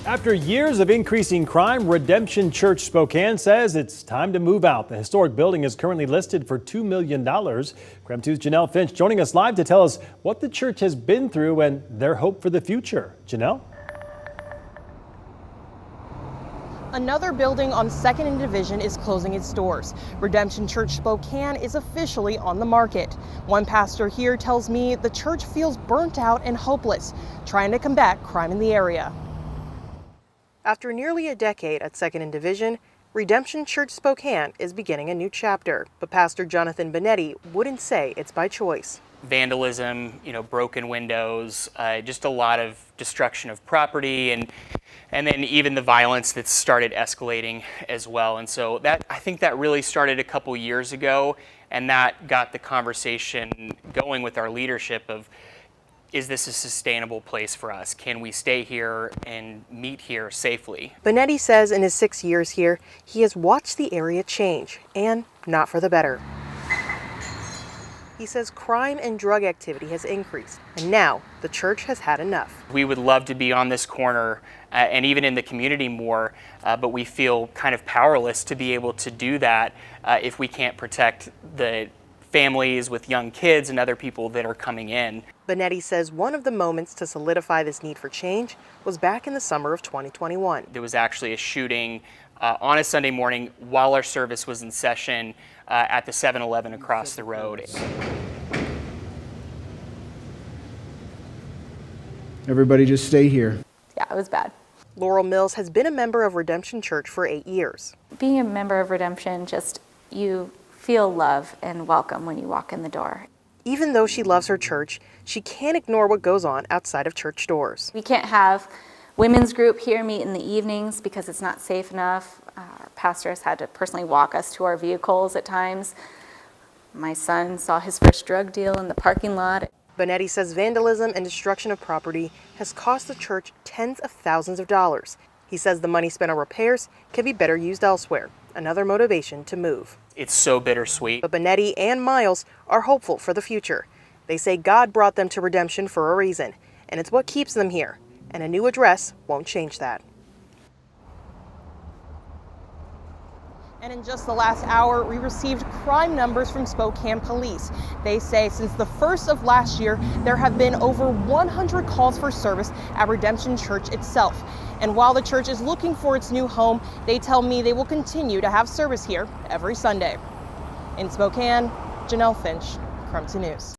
After years of increasing crime, Redemption Church Spokane says it's time to move out. The historic building is currently listed for $2 million. KREM 2's Janelle Finch joining us live to tell us what the church has been through and their hope for the future. Janelle? Another building on 2nd and Division is closing its doors. Redemption Church Spokane is officially on the market. One pastor here tells me the church feels burnt out and hopeless, trying to combat crime in the area. After nearly a decade at 2nd and Division, Redemption Church Spokane is beginning a new chapter. But Pastor Jonathan Bonetti wouldn't say it's by choice. Vandalism, broken windows, just a lot of destruction of property, and then even the violence that's started escalating as well. And so I think that really started a couple years ago, and that got the conversation going with our leadership of, is this a sustainable place for us? Can we stay here and meet here safely? Bonetti says in his 6 years here, he has watched the area change, and not for the better. He says crime and drug activity has increased, and now the church has had enough. We would love to be on this corner and even in the community more, but we feel kind of powerless to be able to do that if we can't protect the families with young kids and other people that are coming in. Bonetti says one of the moments to solidify this need for change was back in the summer of 2021. There was actually a shooting on a Sunday morning while our service was in session at the 7-Eleven across the road. Everybody just stay here. Yeah, it was bad. Laurel Mills has been a member of Redemption Church for 8 years. Being a member of Redemption, you feel love and welcome when you walk in the door. Even though she loves her church, she can't ignore what goes on outside of church doors. We can't have women's group here meet in the evenings because it's not safe enough. Our pastor has had to personally walk us to our vehicles at times. My son saw his first drug deal in the parking lot. Bonetti says vandalism and destruction of property has cost the church tens of thousands of dollars. He says the money spent on repairs can be better used elsewhere. Another motivation to move. It's so bittersweet. But Bonetti and Miles are hopeful for the future. They say God brought them to Redemption for a reason, and it's what keeps them here. And a new address won't change that. And in just the last hour, we received crime numbers from Spokane Police. They say since the first of last year, there have been over 100 calls for service at Redemption Church itself. And while the church is looking for its new home, they tell me they will continue to have service here every Sunday. In Spokane, Janelle Finch, KREM 2 News.